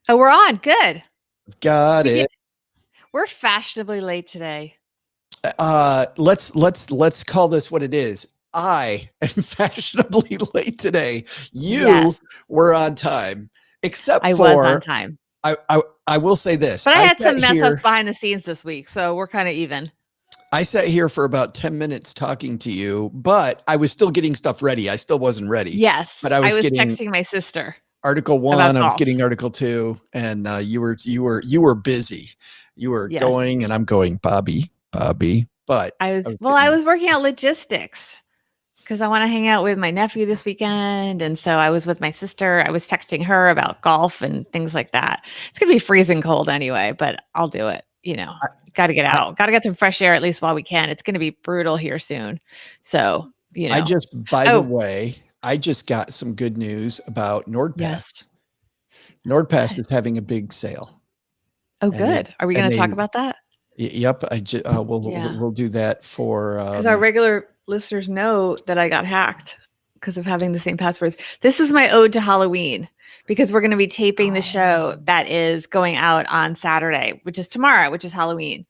Oh, we're on. Good. Got We it. We're fashionably late today. Let's call this what it is. I am fashionably late today. You Yes, were on time, except I was on for time. I will say this. But I I had sat some mess ups here behind the scenes this week, so we're kind of even. I sat here for about 10 minutes talking to you, but I was still getting stuff ready. I still wasn't ready, but Yes, I I was was getting texting my sister Article about 1, I was golf. getting Article 2, and you were busy. You were Yes, going and I'm going, Bobbi, but I I was. was Well, I getting was working out logistics because I want to hang out with my nephew this weekend, and so I was with my sister. I was texting her about golf and things like that. It's gonna be freezing cold anyway, but I'll do it. I, Got to get I out. Got to get some fresh air at least while we can. It's gonna be brutal here soon, so I just by the Oh, way, I just got some good news about NordPass. yes. NordPass is having a big sale. Oh, And they good. Are we and going to they talk about that? yep, we'll Yeah. we'll do that for Because our regular listeners know that I got hacked because of having the same passwords. This is my ode to Halloween because we're going to be taping the show that is going out on Saturday, which is tomorrow, which is Halloween.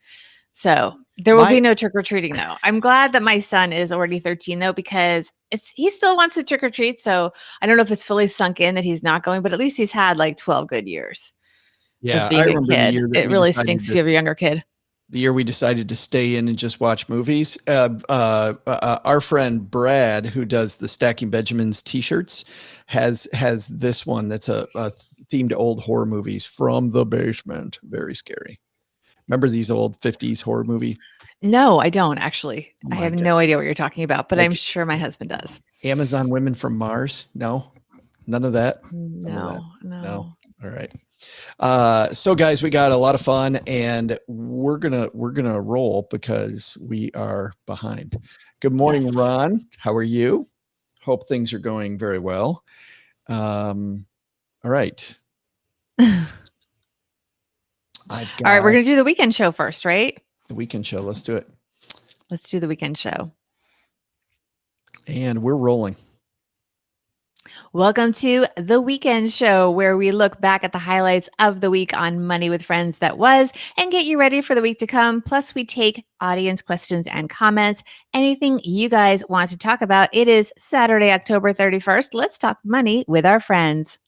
So there will my be no trick or treating though. I'm glad that my son is already 13 though, because he still wants to trick or treat. So I don't know if it's fully sunk in that he's not going, but at least he's had like 12 good years of yeah, I being a remember the kid. year that It we really decided stinks if to you have a younger kid. stay in and just watch movies. Our friend Brad, who does the Stacking Benjamins t-shirts, has this one that's a themed old horror movies from the basement. Very scary. Remember these old 50s horror movies? No, I don't actually. Oh I my have God. no idea what you're talking about, but I'm Like sure my husband does. Amazon Women from Mars? No, none of that. None of that. No, No. no. All right. So guys, we got a lot of fun and we're gonna roll because we are behind. Good morning, Yes. Ron. How are you? Hope things are going very well. All right. I've All right, we're got going to do the weekend show first, right? the weekend show. Let's do it. Let's do the weekend show. And we're rolling. Welcome to the weekend show, where we look back at the highlights of the week on Money with Friends that was and get you ready for the week to come. Plus, we take audience questions and comments. Anything you guys want to talk about. It is Saturday, October 31st. Let's talk money with our friends.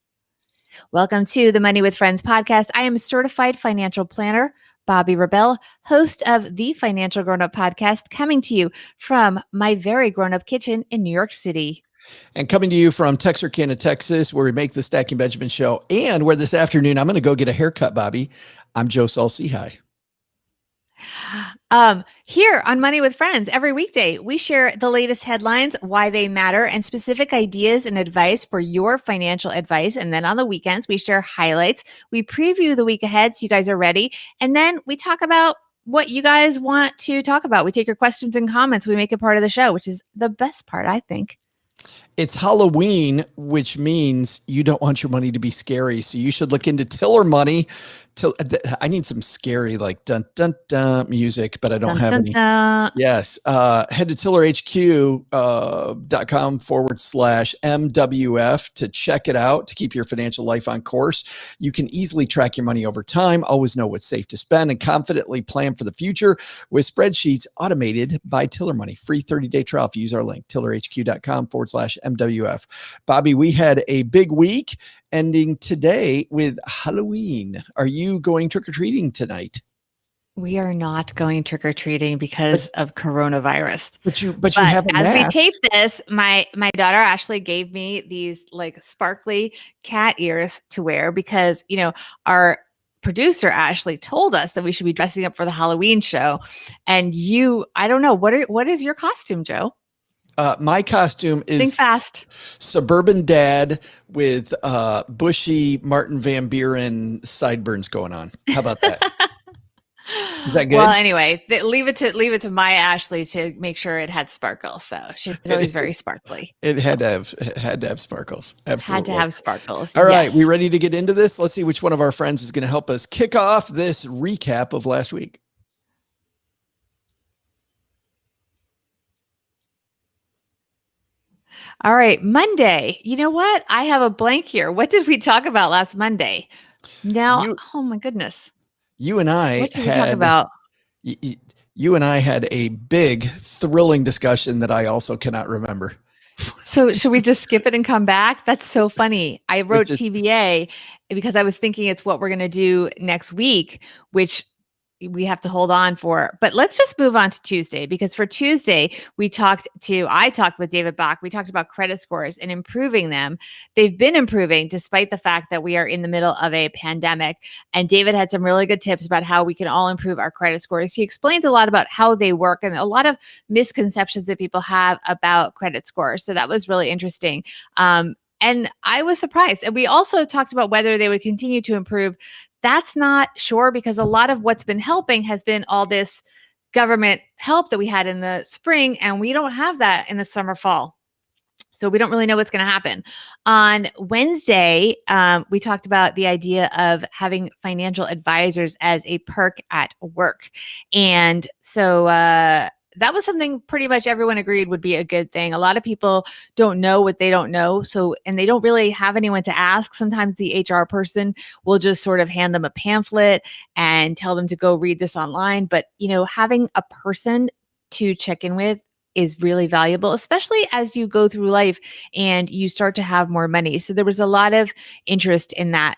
Welcome to the Money with Friends podcast. I am a certified financial planner, Bobbi Rebell, host of the Financial Grown Up podcast, coming to you from my very grown up kitchen in New York City. And coming to you from Texarkana, Texas, where we make the Stacking Benjamin show, and where this afternoon I'm going to go get a haircut, Bobbi. I'm Joe Saul-Sehy. Here on Money with Friends, every weekday, we share the latest headlines, why they matter, and specific ideas and advice for your financial advice. And then on the weekends, we share highlights. We preview the week ahead so you guys are ready. And then we talk about what you guys want to talk about. We take your questions and comments. We make it part of the show, which is the best part, I think. It's Halloween, which means you don't want your money to be scary. So you should look into Tiller Money. I need some scary, like dun dun dun music, but I don't have any. Yes. Head to tillerhq.com/MWF to check it out, to keep your financial life on course. You can easily track your money over time, always know what's safe to spend, and confidently plan for the future with spreadsheets automated by Tiller Money. Free 30-day trial if you use our link, tillerhq.com/MWF. Bobbi, we had a big week ending today with Halloween. Are you going trick-or-treating tonight? We are not going trick-or-treating because of coronavirus. But you have a as mask. we tape this, my daughter Ashley gave me these like sparkly cat ears to wear because, our producer Ashley told us that we should be dressing up for the Halloween show. And I don't know, what is your costume, Joe? My costume Think is fast. suburban dad with bushy Martin Van Buren sideburns going on. How about that? Is that good? Well, anyway, leave it to my Ashley to make sure it had sparkle. So she's always very sparkly. It had to have sparkles. Absolutely. Had to have sparkles. All right, yes. we ready to get into this? Let's see which one of our friends is going to help us kick off this recap of last week. All right, Monday. You know what? I have a blank here. What did we talk about last Monday? Now, You oh my goodness. you and I What did we talk had about? y- y- you and I had a big, thrilling discussion that I also cannot remember, So should we just skip it and come back? That's so funny. I which wrote is TBA because I was thinking it's what we're going to do next week, which we have to hold on for. But let's just move on to Tuesday, because for Tuesday, I talked with David Bach. We talked about credit scores and improving them. They've been improving despite the fact that we are in the middle of a pandemic. And David had some really good tips about how we can all improve our credit scores. He explains a lot about how they work and a lot of misconceptions that people have about credit scores. So that was really interesting. And I was surprised. And we also talked about whether they would continue to improve. That's not sure, because a lot of what's been helping has been all this government help that we had in the spring, and we don't have that in the summer fall. So we don't really know what's going to happen. On Wednesday, we talked about the idea of having financial advisors as a perk at work. And so that was something pretty much everyone agreed would be a good thing. A lot of people don't know what they don't know. So, and they don't really have anyone to ask. Sometimes the HR person will just sort of hand them a pamphlet and tell them to go read this online. But, having a person to check in with is really valuable, especially as you go through life and you start to have more money. So there was a lot of interest in that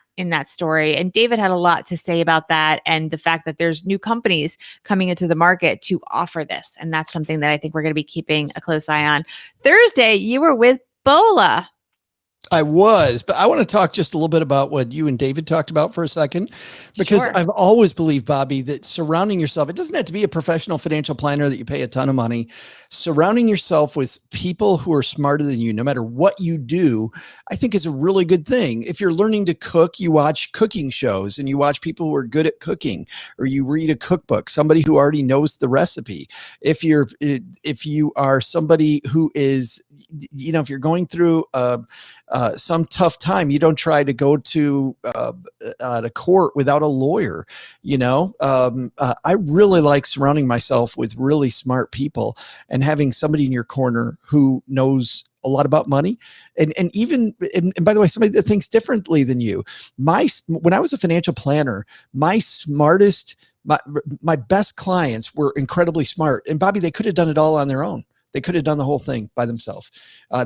story, and David had a lot to say about that and the fact that there's new companies coming into the market to offer this, and that's something that I think we're going to be keeping a close eye on. Thursday, you were with Bola. I was, but I want to talk just a little bit about what you and David talked about for a second, because Sure. I've always believed, Bobbi, that surrounding yourself, it doesn't have to be a professional financial planner that you pay a ton of money. Surrounding yourself with people who are smarter than you, no matter what you do, I think is a really good thing. If you're learning to cook, you watch cooking shows and you watch people who are good at cooking, or you read a cookbook, somebody who already knows the recipe. If you are somebody who is, if you're going through some tough time, you don't try to go to court without a lawyer. I really like surrounding myself with really smart people and having somebody in your corner who knows a lot about money, and by the way, somebody that thinks differently than you. When I was a financial planner, my smartest, my best clients were incredibly smart, and Bobbi, they could have done it all on their own. They could have done the whole thing by themselves.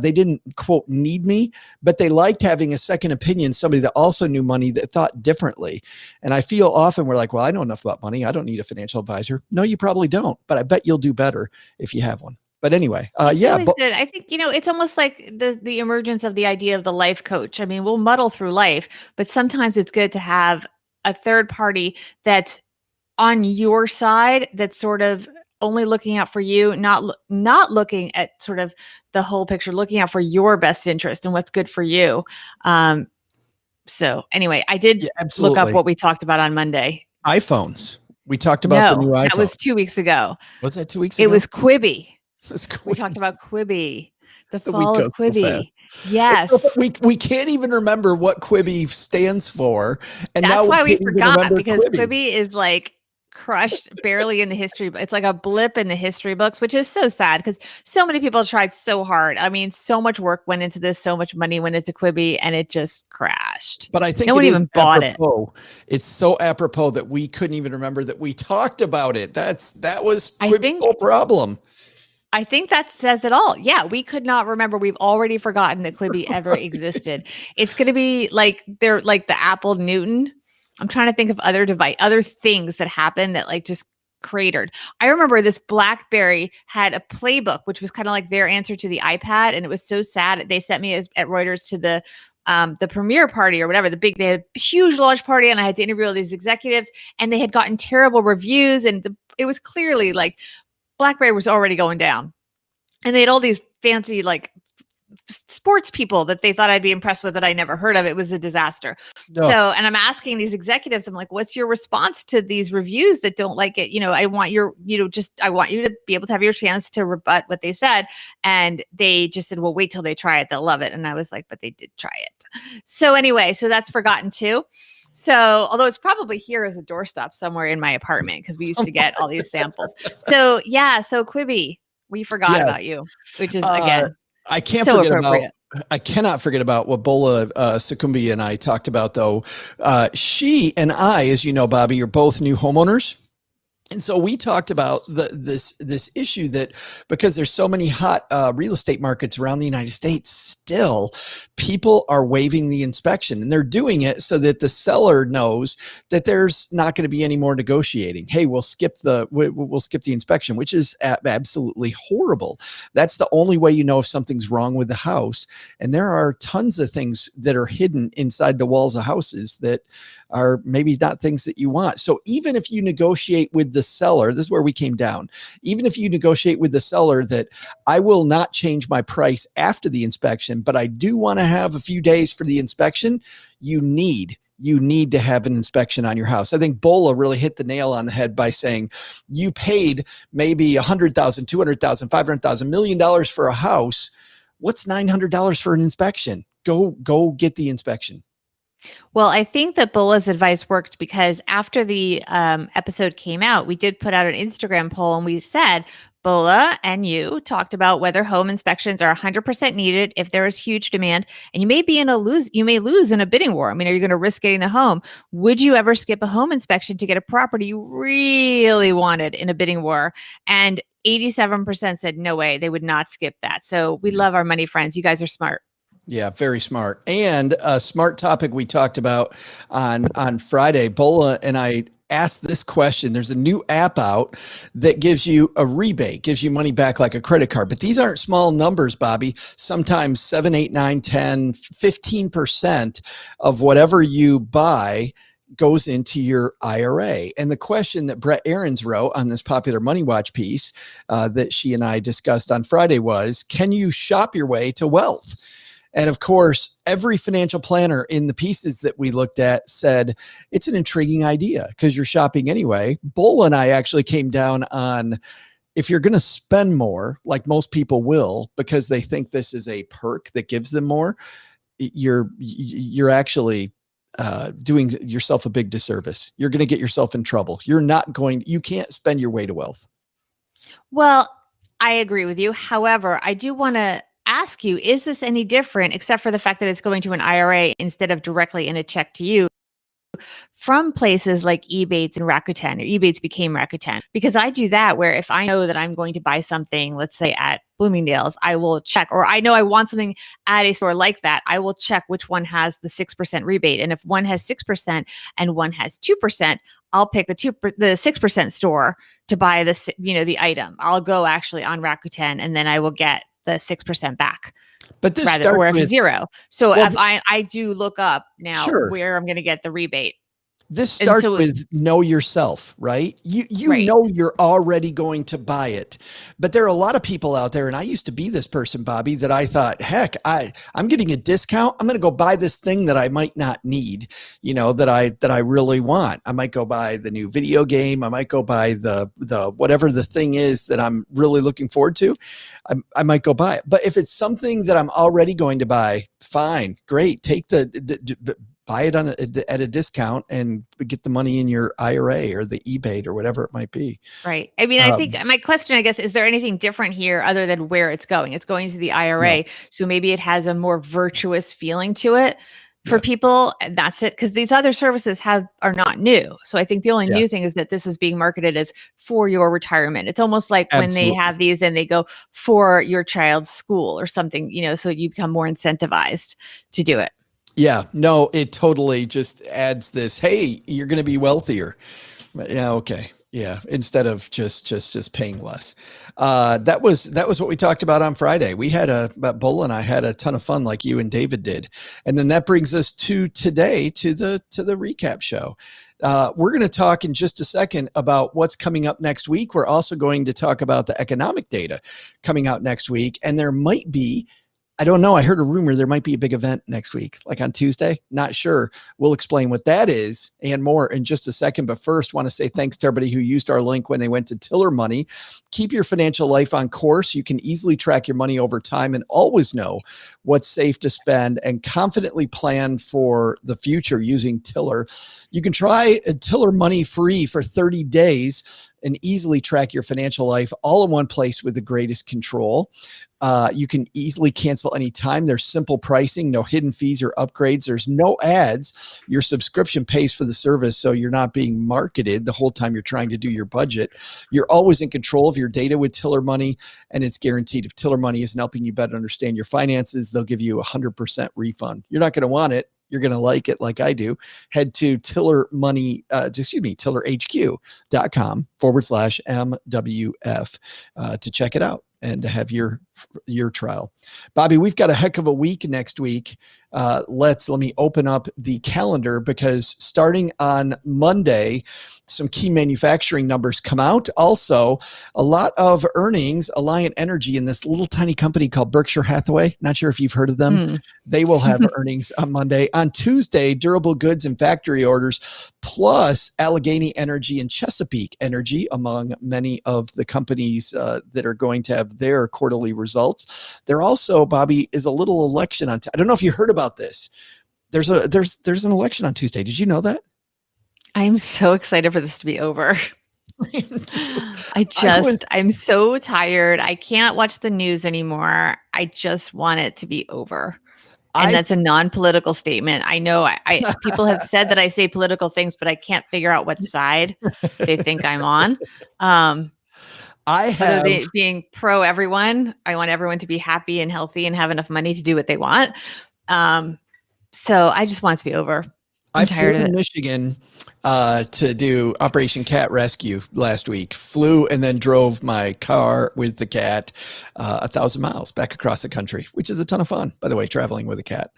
They didn't, quote, need me, but they liked having a second opinion, somebody that also knew money, that thought differently. And I feel often we're like, well, I know enough about money, I don't need a financial advisor. No, you probably don't, but I bet you'll do better if you have one. But anyway, It's yeah. always good. I think, it's almost like the emergence of the idea of the life coach. I mean, we'll muddle through life, but sometimes it's good to have a third party that's on your side, that's sort of only looking out for you, not looking at sort of the whole picture, looking out for your best interest and what's good for you. So anyway, I did Yeah, look up absolutely. what we talked about on Monday. iPhones. We talked about the No, new that iPhone. was 2 weeks ago. Was that 2 weeks It ago? was Quibi. It's We talked about Quibi, the the week fall of goes so fast. Quibi. Yes. We can't even remember what Quibi stands for, and now That's we why we can't even forgot, remember because Quibi. Quibi is like crushed barely in the history. It's like a blip in the history books, which is so sad because so many people tried so hard. I mean, so much work went into this, so much money went into Quibi, and it just crashed. But I No think it one is even bought it. apropos. It's so apropos that we couldn't even remember that we talked about it. That was I Quibi's think whole problem. I think that says it all. Yeah, we could not remember. We've already forgotten that Quibi ever existed. It's going to be like they're like the Apple Newton. I'm trying to think of other things that happened that like just cratered. I remember this BlackBerry had a playbook, which was kind of like their answer to the iPad, and it was so sad. They sent me at Reuters to the premiere party or whatever, they had a huge launch party, and I had to interview all these executives, and they had gotten terrible reviews, and it was clearly like BlackBerry was already going down. And they had all these fancy like sports people that they thought I'd be impressed with that I never heard of. It was a disaster. No. So, and I'm asking these executives, I'm like, what's your response to these reviews that don't like it? I want I want you to be able to have your chance to rebut what they said. And they just said, well, wait till they try it. They'll love it. And I was like, but they did try it. So anyway, so that's forgotten too. So, although it's probably here as a doorstop somewhere in my apartment, because we used to get all these samples. So yeah, so Quibi, we forgot Yeah. about you, which is again I can't so forget about appropriate. I cannot forget about what Bola Sukumbi and I talked about, though. She and I, as you know, Bobbi, are both new homeowners. And so we talked about this issue that because there's so many hot real estate markets around the United States, still people are waiving the inspection, and they're doing it so that the seller knows that there's not going to be any more negotiating. Hey, we'll skip the inspection, which is absolutely horrible. That's the only way you know if something's wrong with the house. And there are tons of things that are hidden inside the walls of houses that are maybe not things that you want. So even if you negotiate with the seller, this is where we came down. Even if you negotiate with the seller that I will not change my price after the inspection, but I do want to have a few days for the inspection, you need to have an inspection on your house. I think Bola really hit the nail on the head by saying you paid maybe $100,000, $200,000, $500,000, $1 million for a house. What's $900 for an inspection? Go get the inspection. Well, I think that Bola's advice worked because after the episode came out, we did put out an Instagram poll and we said, Bola and you talked about whether home inspections are 100% needed if there is huge demand, and you may lose in a bidding war. I mean, are you going to risk getting the home? Would you ever skip a home inspection to get a property you really wanted in a bidding war? And 87% said no way, they would not skip that. So we love our money friends. You guys are smart. Yeah, very smart. And a smart topic we talked about on Friday. Bola and I asked this question. There's a new app out that gives you a rebate, gives you money back like a credit card. But these aren't small numbers, Bobbi. Sometimes 7, 8, 9, 10, 15% of whatever you buy goes into your IRA. And the question that Brett Aarons wrote on this popular Money Watch piece that she and I discussed on Friday was, can you shop your way to wealth? And of course, every financial planner in the pieces that we looked at said it's an intriguing idea because you're shopping anyway. Bola and I actually came down on, if you're going to spend more, like most people will, because they think this is a perk that gives them more, you're actually doing yourself a big disservice. You're going to get yourself in trouble. You can't spend your way to wealth. Well, I agree with you. However, I do want to ask you, is this any different except for the fact that it's going to an IRA instead of directly in a check to you from places like Ebates and Rakuten, or Ebates became Rakuten? Because I do that where if I know that I'm going to buy something, let's say at Bloomingdale's, I will check, or I know I want something at a store like that, I will check which one has the 6% rebate. And if one has 6% and one has 2%, I'll pick the 6% store to buy the item. I'll go actually on Rakuten and then I will get the 6% back. But this starts with zero. So if I do look up now where I'm going to get the rebate. This starts with know yourself, right? You right. know you're already going to buy it. But there are a lot of people out there, and I used to be this person, Bobbi, that I thought, heck, I'm getting a discount. I'm going to go buy this thing that I might not need, that I really want. I might go buy the new video game. I might go buy the whatever the thing is that I'm really looking forward to. I might go buy it. But if it's something that I'm already going to buy, fine, great. Take buy it at a discount and get the money in your IRA or the Ebate or whatever it might be. Right. I mean, I think my question, I guess, is there anything different here other than where it's going? It's going to the IRA. No. So maybe it has a more virtuous feeling to it for people. And that's it. Because these other services are not new. So I think the only new thing is that this is being marketed as for your retirement. It's almost like when they have these and they go for your child's school or something, so you become more incentivized to do it. Yeah, no, it totally just adds this, hey, you're going to be wealthier. Yeah. Okay. Yeah. Instead of just paying less. That was what we talked about on Friday. We had Bola and I had a ton of fun like you and David did. And then that brings us to today, to the recap show. We're going to talk in just a second about what's coming up next week. We're also going to talk about the economic data coming out next week. And there might be, I don't know. I heard a rumor there might be a big event next week, like on Tuesday. Not sure. We'll explain what that is and more in just a second. But first, want to say thanks to everybody who used our link when they went to Tiller Money. Keep your financial life on course. You can easily track your money over time and always know what's safe to spend and confidently plan for the future using Tiller. You can try Tiller Money free for 30 days. and easily track your financial life all in one place with the greatest control. You can easily cancel anytime. There's simple pricing, no hidden fees or upgrades. There's no ads. Your subscription pays for the service, so you're not being marketed the whole time you're trying to do your budget. You're always in control of your data with Tiller Money, and it's guaranteed. If Tiller Money isn't helping you better understand your finances, they'll give you a 100% refund. You're not going to want it. You're going to like it like I do. Head to tillerhq.com/MWF to check it out and to have your trial. Bobbi, we've got a heck of a week next week. Let me open up the calendar, because starting on Monday, some key manufacturing numbers come out. Also, a lot of earnings. Alliant Energy and this little tiny company called Berkshire Hathaway. Not sure if you've heard of them. They will have earnings on Monday. On Tuesday, durable goods and factory orders, plus Allegheny Energy and Chesapeake Energy, among many of the companies that are going to have their quarterly results. There also, Bobbi, is a little election on. I don't know if you heard about this. There's an election on Tuesday. Did you know that? I'm so excited for this to be over. I'm so tired. I can't watch the news anymore. I just want it to be over. And that's a non-political statement. I know people have said that I say political things, but I can't figure out what side they think I'm on. Being pro everyone. I want everyone to be happy and healthy and have enough money to do what they want. So I just want it to be over. I flew to Michigan to do Operation Cat Rescue last week. Flew and then drove my car with the cat 1,000 miles back across the country, which is a ton of fun, by the way, traveling with a cat.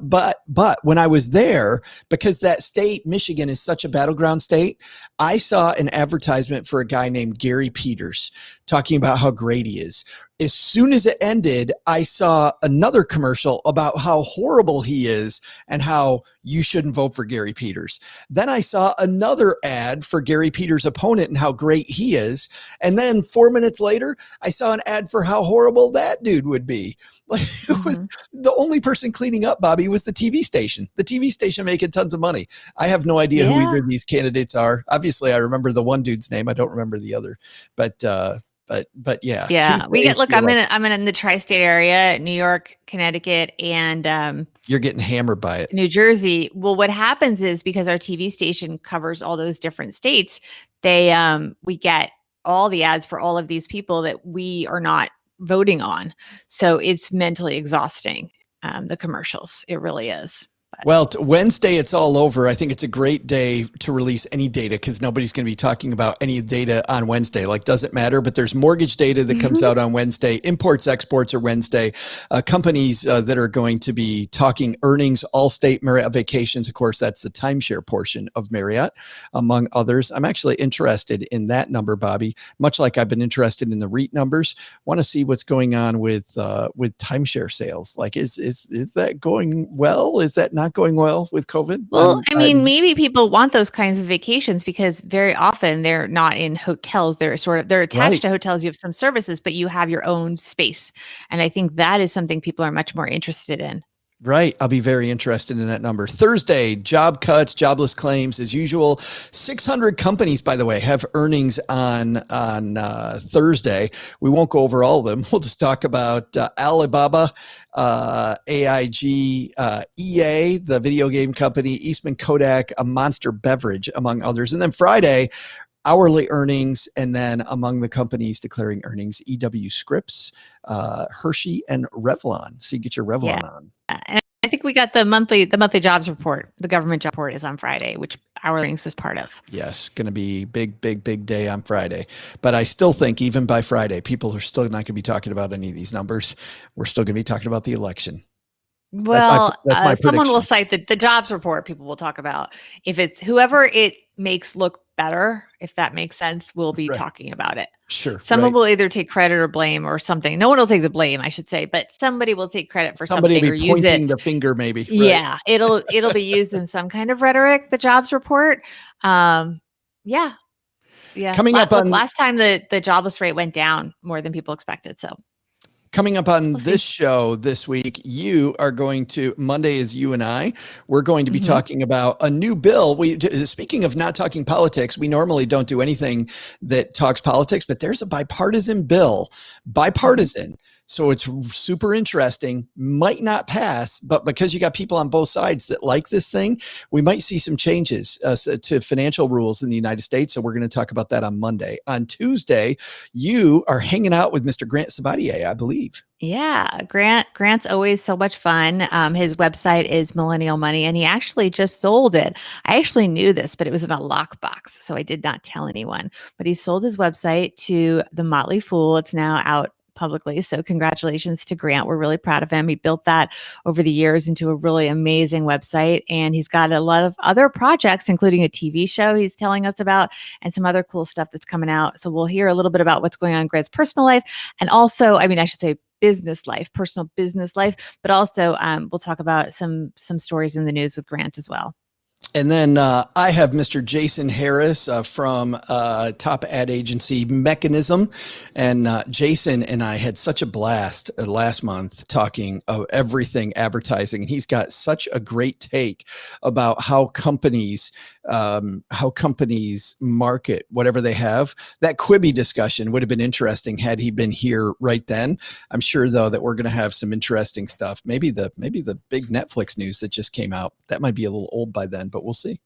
But when I was there, because that state, Michigan, is such a battleground state, I saw an advertisement for a guy named Gary Peters talking about how great he is. As soon as it ended, I saw another commercial about how horrible he is and how you shouldn't vote for Gary Peters. Then I saw another ad for Gary Peters' opponent and how great he is. And then 4 minutes later, I saw an ad for how horrible that dude would be. Like, it was the only person cleaning up, Bobbi, was the TV station. The TV station making tons of money. I have no idea who either of these candidates are. Obviously, I remember the one dude's name. I don't remember the other. But yeah. Yeah. We get, look, I'm in the tri-state area, New York, Connecticut, and you're getting hammered by it. New Jersey. Well, what happens is, because our TV station covers all those different states, we get all the ads for all of these people that we are not voting on. So it's mentally exhausting, the commercials. It really is. Well, Wednesday, it's all over. I think it's a great day to release any data, because nobody's going to be talking about any data on Wednesday. Like, doesn't matter. But there's mortgage data that comes out on Wednesday. Imports, exports are Wednesday. Companies that are going to be talking earnings, Allstate, Marriott Vacations. Of course, that's the timeshare portion of Marriott, among others. I'm actually interested in that number, Bobbi, much like I've been interested in the REIT numbers. Want to see what's going on with timeshare sales. Like, is that going well? Is that not going well with COVID? Well, maybe people want those kinds of vacations because very often they're not in hotels. They're attached to hotels. You have some services, but you have your own space. And I think that is something people are much more interested in. Right. I'll be very interested in that number. Thursday, job cuts, jobless claims as usual. 600 companies, by the way, have earnings on Thursday. We won't go over all of them. We'll just talk about Alibaba, AIG, EA, the video game company, Eastman Kodak, a Monster Beverage, among others. And then Friday, hourly earnings, and then among the companies declaring earnings, EW Scripps, Hershey, and Revlon. So you get your Revlon on. And I think we got the monthly jobs report. The government job report is on Friday, which our earnings is part of. Yes, going to be big day on Friday. But I still think even by Friday, people are still not going to be talking about any of these numbers. We're still going to be talking about the election. Well, that's my someone will cite the jobs report. People will talk about, if it's whoever it makes look better, if that makes sense, we'll be talking about it. Sure. Someone will either take credit or blame or something. No one will take the blame, I should say, but somebody will take credit for something or use it. Pointing the finger, maybe. Right? Yeah, it'll be used in some kind of rhetoric. The jobs report. Yeah. Coming up on last time the jobless rate went down more than people expected. So. Coming up on We'll this see. show this week, Monday is you and I. We're going to be Mhm. talking about a new bill. Speaking of not talking politics, we normally don't do anything that talks politics, but there's a bipartisan bill, Mhm. bipartisan. So it's super interesting. Might not pass, but because you got people on both sides that like this thing, we might see some changes to financial rules in the United States. So we're going to talk about that on Monday. On Tuesday, you are hanging out with Mr. Grant Sabatier, I believe. Yeah, Grant's always so much fun. His website is Millennial Money, and he actually just sold it. I actually knew this, but it was in a lockbox, so I did not tell anyone. But he sold his website to the Motley Fool. It's now out publicly, so congratulations to Grant. We're really proud of him. He built that over the years into a really amazing website, and he's got a lot of other projects, including a TV show he's telling us about, and some other cool stuff that's coming out. So we'll hear a little bit about what's going on in Grant's personal life, and also, I should say business life, personal business life, but also we'll talk about some stories in the news with Grant as well. And then I have Mr. Jason Harris from top ad agency Mechanism. And Jason and I had such a blast last month talking of everything advertising. And he's got such a great take about how companies market whatever they have. That Quibi discussion would have been interesting had he been here right then. I'm sure, though, that we're going to have some interesting stuff. Maybe the big Netflix news that just came out. That might be a little old by then, but we'll see.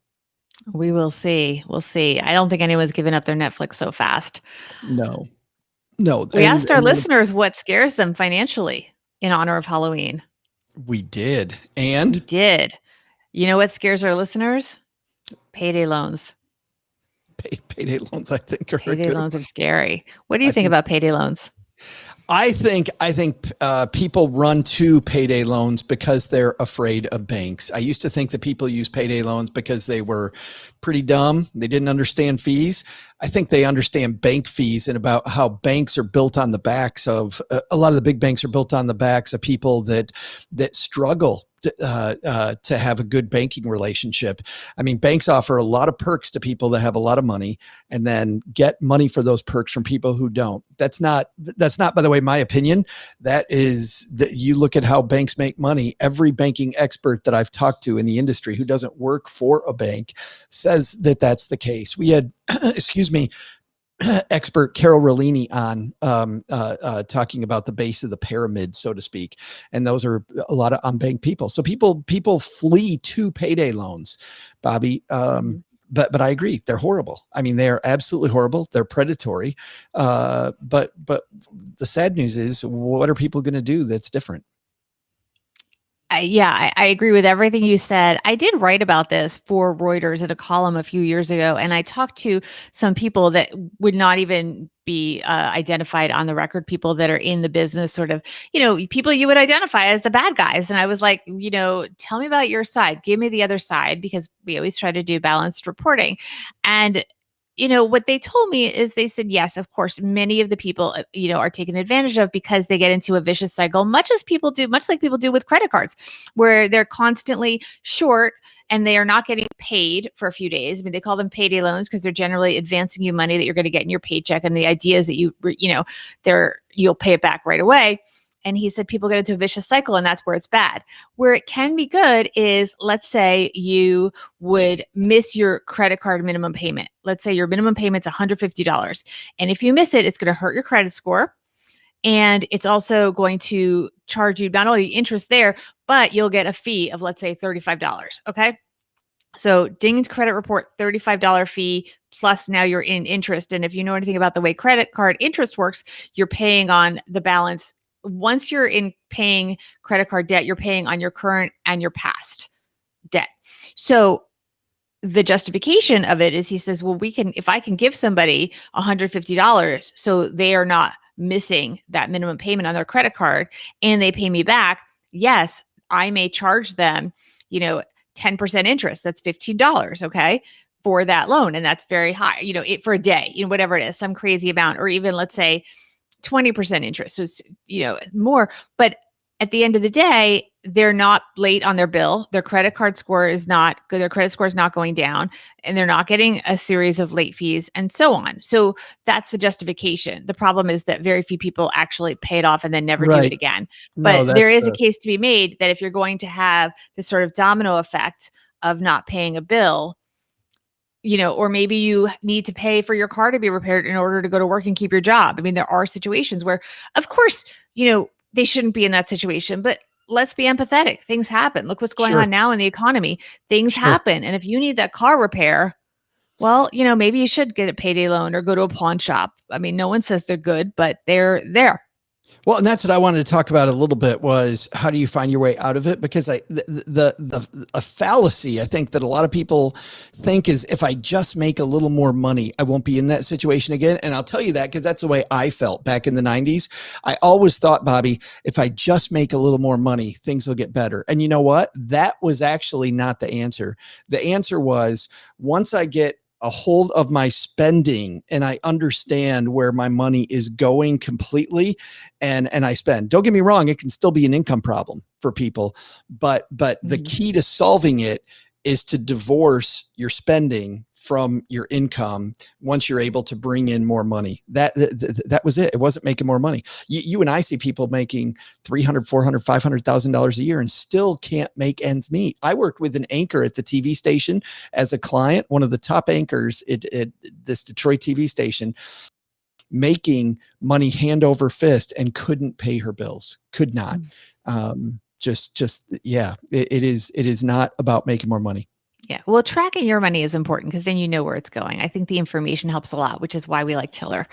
We will see. We'll see. I don't think anyone's giving up their Netflix so fast. No, no. We And, asked our and listeners what scares them financially in honor of Halloween. we did. We And did. You know what scares our listeners? Payday loans. payday loans, I think, are a Payday good loans are one. scary. What do you I think think about payday loans? I think people run to payday loans because they're afraid of banks. I used to think that people use payday loans because they were pretty dumb. They didn't understand fees. I think they understand bank fees and about how banks are built on the backs of a lot of the big banks are built on the backs of people that struggle to have a good banking relationship. I mean, banks offer a lot of perks to people that have a lot of money, and then get money for those perks from people who don't. That's not, by the way, my opinion. That is that you look at how banks make money. Every banking expert that I've talked to in the industry who doesn't work for a bank says that that's the case. We had, excuse me, expert Carol Rollini on talking about the base of the pyramid, so to speak, and those are a lot of unbanked people. So people flee to payday loans, Bobbi. Mhm. But I agree, they're horrible. I mean, they are absolutely horrible. They're predatory. But the sad news is, what are people going to do that's different? I agree with everything you said. I did write about this for Reuters in a column a few years ago, and I talked to some people that would not even be identified on the record, people that are in the business, sort of, people you would identify as the bad guys. And I was like, tell me about your side. Give me the other side, because we always try to do balanced reporting. And what they told me is, they said, yes, of course, many of the people, are taken advantage of because they get into a vicious cycle, much like people do with credit cards, where they're constantly short and they are not getting paid for a few days. I mean, they call them payday loans because they're generally advancing you money that you're going to get in your paycheck. And the idea is that you'll pay it back right away. And he said people get into a vicious cycle, and that's where it's bad. Where it can be good is, let's say you would miss your credit card minimum payment. Let's say your minimum payment's $150. And if you miss it, it's going to hurt your credit score. And it's also going to charge you not only interest there, but you'll get a fee of, let's say, $35. Okay. So dinged credit report, $35 fee, plus now you're in interest. And if you know anything about the way credit card interest works, you're paying on the balance. Once you're in paying credit card debt, you're paying on your current and your past debt. So the justification of it is, he says, well, if I can give somebody $150 so they are not missing that minimum payment on their credit card and they pay me back, yes, I may charge them, 10% interest. That's $15, okay, for that loan. And that's very high, for a day, whatever it is, some crazy amount, or even let's say 20% interest. So it's, more, but at the end of the day, they're not late on their bill. Their credit card score is not good. Their credit score is not going down, and they're not getting a series of late fees and so on. So that's the justification. The problem is that very few people actually pay it off and then never do it Right. again. No, But there that's is a case to be made that if you're going to have this sort of domino effect of not paying a bill, or maybe you need to pay for your car to be repaired in order to go to work and keep your job. I mean, there are situations where, of course, they shouldn't be in that situation, but let's be empathetic. Things happen. Look what's going sure, on now in the economy. Things sure. happen. And if you need that car repair, well, maybe you should get a payday loan or go to a pawn shop. I mean, no one says they're good, but they're there. Well, and that's what I wanted to talk about a little bit was how do you find your way out of it? Because a fallacy I think that a lot of people think is if I just make a little more money, I won't be in that situation again. And I'll tell you that because that's the way I felt back in the 90s. I always thought, Bobbi, if I just make a little more money, things will get better. And you know what? That was actually not the answer. The answer was once I get a hold of my spending and I understand where my money is going completely and I spend. Don't get me wrong, it can still be an income problem for people, but the key to solving it is to divorce your spending from your income once you're able to bring in more money. That was it. It wasn't making more money. You and I see people making $300,000, $400,000, $500,000 a year and still can't make ends meet. I worked with an anchor at the TV station as a client, one of the top anchors at this Detroit TV station, making money hand over fist and couldn't pay her bills, could not. Yeah, it is not about making more money. Yeah. Well, tracking your money is important because then you know where it's going. I think the information helps a lot, which is why we like Tiller.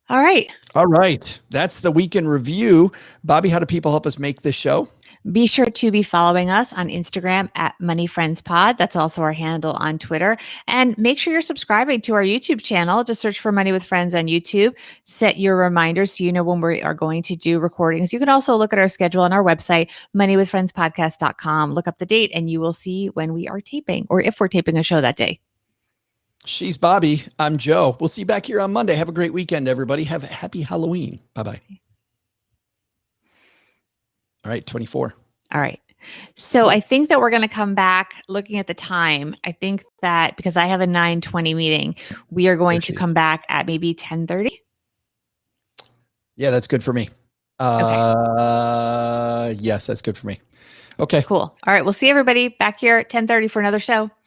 All right. All right. That's the weekend review. Bobbi, how do people help us make this show? Be sure to be following us on Instagram at Money Friends Pod. That's also our handle on Twitter. And make sure you're subscribing to our YouTube channel. Just search for Money with Friends on YouTube. Set your reminders so you know when we are going to do recordings. You can also look at our schedule on our website, moneywithfriendspodcast.com. Look up the date and you will see when we are taping or if we're taping a show that day. She's Bobbi. I'm Joe. We'll see you back here on Monday. Have a great weekend, everybody. Have a happy Halloween. Bye-bye. All right, 24. All right. So I think that we're going to come back looking at the time. I think that because I have a 9:20 meeting, we are going to come back at maybe 10:30. Yeah, that's good for me. Yes, that's good for me. Okay. Cool. All right. We'll see everybody back here at 10:30 for another show.